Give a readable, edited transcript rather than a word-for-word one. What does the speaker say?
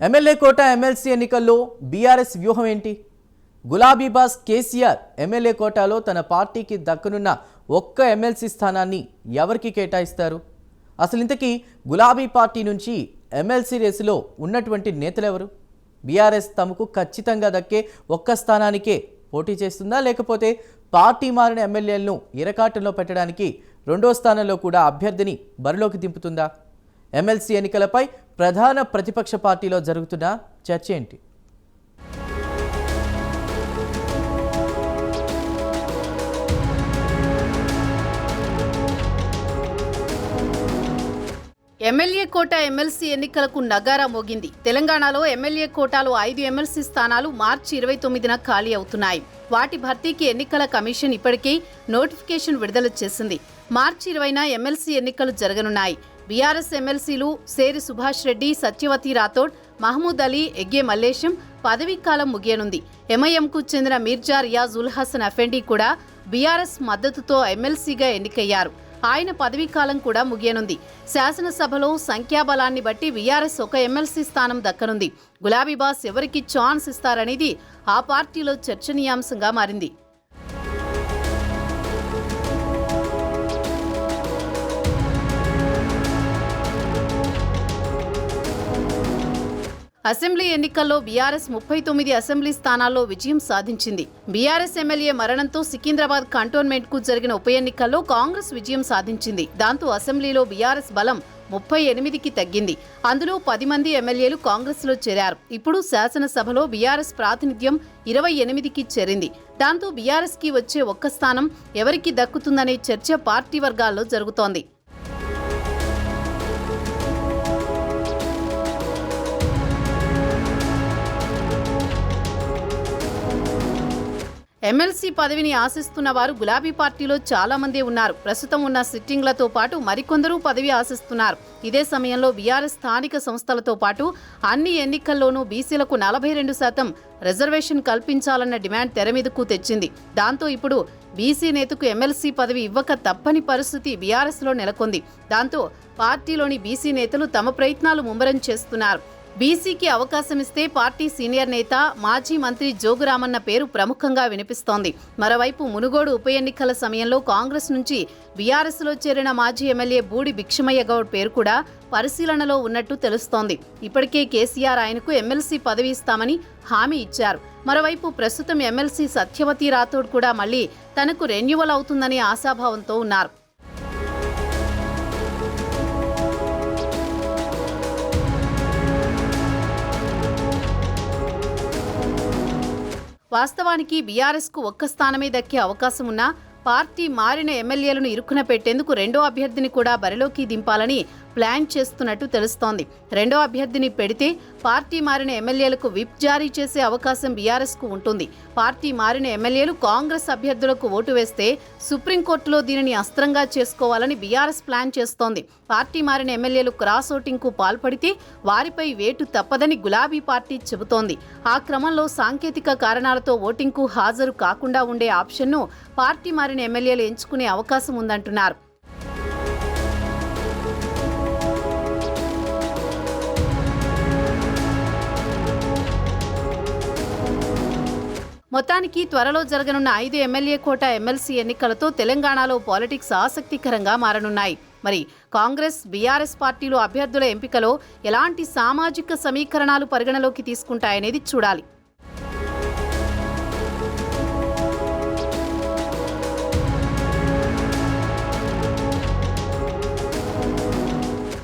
MLA కోట MLC ఎన్నికల్లో BRS వ్యూహం ఏంటి? గులాబీ బాస్ కేసీఆర్ ఎమ్మెల్యే కోటాలో తన పార్టీకి దక్కనున్న ఒక్క ఎమ్మెల్సీ స్థానాన్ని ఎవరికి కేటాయిస్తారు? అసలు ఇంతకీ గులాబీ పార్టీ నుంచి ఎమ్మెల్సీ రేసులో ఉన్నటువంటి నేతలెవరు? బీఆర్ఎస్ తమకు ఖచ్చితంగా దక్కే ఒక్క స్థానానికే పోటీ చేస్తుందా, లేకపోతే పార్టీ మారిన ఎమ్మెల్యేలను ఇరకాటంలో పెట్టడానికి రెండో స్థానంలో కూడా అభ్యర్థిని బరిలోకి దింపుతుందా? ఎమ్మెల్సీ ఎన్నికలపై ప్రధాన ప్రతిపక్ష పార్టీలో జరుగుతున్న చర్చ ఏంటి? ఎమ్మెల్యే కోట ఎమ్మెల్సీ ఎన్నికలకు నగారా మోగింది. తెలంగాణలో ఎమ్మెల్యే కోటాలో 5 ఎమ్మెల్సీ స్థానాలు మార్చి 29న ఖాళీ అవుతున్నాయి. వాటి భర్తీకి ఎన్నికల కమిషన్ ఇప్పటికే నోటిఫికేషన్ విడుదల చేసింది. మార్చి 20న ఎమ్మెల్సీ ఎన్నికలు జరగనున్నాయి. బీఆర్ఎస్ ఎమ్మెల్సీలు సేరి సుభాష్ రెడ్డి, సత్యవతి రాథోడ్, మహమూద్ అలీ, ఎగ్గే మల్లేశం పదవీకాలం ముగియనుంది. ఎంఐఎంకు చెందిన మీర్జా రియాజ్ ఉల్ హసన్ అఫెండీ కూడా బీఆర్ఎస్ మద్దతుతో ఎమ్మెల్సీగా ఎన్నికయ్యారు. ఆయన పదవీకాలం కూడా ముగియనుంది. శాసనసభలో సంఖ్యాబలాన్ని బట్టి బీఆర్ఎస్ ఒక ఎమ్మెల్సీ స్థానం దక్కనుంది. గులాబీ బాస్ ఎవరికి ఛాన్స్ ఇస్తారనేది ఆ పార్టీలో చర్చనీయాంశంగా మారింది. అసెంబ్లీ ఎన్నికల్లో బీఆర్ఎస్ 39 అసెంబ్లీ స్థానాల్లో విజయం సాధించింది. బీఆర్ఎస్ ఎమ్మెల్యే మరణంతో సికింద్రాబాద్ కంటోన్మెంట్కు జరిగిన ఉప ఎన్నికల్లో కాంగ్రెస్ విజయం సాధించింది. దాంతో అసెంబ్లీలో బీఆర్ఎస్ బలం 38కి తగ్గింది. అందులో 10 మంది ఎమ్మెల్యేలు కాంగ్రెస్లో చేరారు. ఇప్పుడు శాసనసభలో బీఆర్ఎస్ ప్రాతినిధ్యం 28కి చేరింది. దాంతో బీఆర్ఎస్కి వచ్చే ఒక్క స్థానం ఎవరికి దక్కుతుందనే చర్చ పార్టీ వర్గాల్లో జరుగుతోంది. ఎమ్మెల్సీ పదవిని ఆశిస్తున్న వారు గులాబీ పార్టీలో చాలా మంది ఉన్నారు. ప్రస్తుతం ఉన్న సిట్టింగ్లతో పాటు మరికొందరు పదవి ఆశిస్తున్నారు. ఇదే సమయంలో బీఆర్ఎస్ స్థానిక సంస్థలతో పాటు అన్ని ఎన్నికల్లోనూ బీసీలకు 42% రిజర్వేషన్ కల్పించాలన్న డిమాండ్ తెరమీదకు తెచ్చింది. దాంతో ఇప్పుడు బీసీ నేతకు ఎమ్మెల్సీ పదవి ఇవ్వక తప్పని పరిస్థితి బీఆర్ఎస్లో నెలకొంది. దాంతో పార్టీలోని బీసీ నేతలు తమ ప్రయత్నాలు ముమ్మరం చేస్తున్నారు. బీసీకి అవకాశం ఇస్తే పార్టీ సీనియర్ నేత మాజీ మంత్రి జోగురామన్న పేరు ప్రముఖంగా వినిపిస్తోంది. మరోవైపు మునుగోడు ఉప ఎన్నికల సమయంలో కాంగ్రెస్ నుంచి బీఆర్ఎస్లో చేరిన మాజీ ఎమ్మెల్యే బూడి భిక్షమయ్య గౌడ్ పేరు కూడా పరిశీలనలో ఉన్నట్టు తెలుస్తోంది. ఇప్పటికే కేసీఆర్ ఆయనకు ఎమ్మెల్సీ పదవి ఇస్తామని హామీ ఇచ్చారు. మరోవైపు ప్రస్తుతం ఎమ్మెల్సీ సత్యవతి రాథోడ్ కూడా మళ్లీ తనకు రెన్యువల్ అవుతుందని ఆశాభావంతో ఉన్నారు. వాస్తవానికి బీఆర్ఎస్కు ఒక్క స్థానమే దక్కే అవకాశం ఉన్నా పార్టీ మారిన ఎమ్మెల్యేలను ఇరుకున పెట్టేందుకు రెండో అభ్యర్థిని కూడా బరిలోకి దింపాలని ప్లాన్ చేస్తున్నట్టు తెలుస్తోంది. రెండో అభ్యర్థిని పెడితే పార్టీ మారిన ఎమ్మెల్యేలకు విప్ జారీ చేసే అవకాశం బీఆర్ఎస్కు ఉంటుంది. పార్టీ మారిన ఎమ్మెల్యేలు కాంగ్రెస్ అభ్యర్థులకు ఓటు వేస్తే సుప్రీంకోర్టులో దీనిని అస్త్రంగా చేసుకోవాలని బీఆర్ఎస్ ప్లాన్ చేస్తోంది. పార్టీ మారిన ఎమ్మెల్యేలు క్రాస్ ఓటింగ్కు పాల్పడితే వారిపై వేటు తప్పదని గులాబీ పార్టీ చెబుతోంది. ఆ క్రమంలో సాంకేతిక కారణాలతో ఓటింగ్కు హాజరు కాకుండా ఉండే ఆప్షన్ను పార్టీ మారిన ఎమ్మెల్యేలు ఎంచుకునే అవకాశం ఉందంటున్నారు. మొత్తానికి త్వరలో జరగనున్న 5 ఎమ్మెల్యే కోట ఎమ్మెల్సీ ఎన్నికలతో తెలంగాణలో పాలిటిక్స్ ఆసక్తికరంగా మారనున్నాయి. మరి కాంగ్రెస్, బీఆర్ఎస్ పార్టీలు అభ్యర్థుల ఎంపికలో ఎలాంటి సామాజిక సమీకరణాలు పరిగణలోకి తీసుకుంటాయనేది చూడాలి.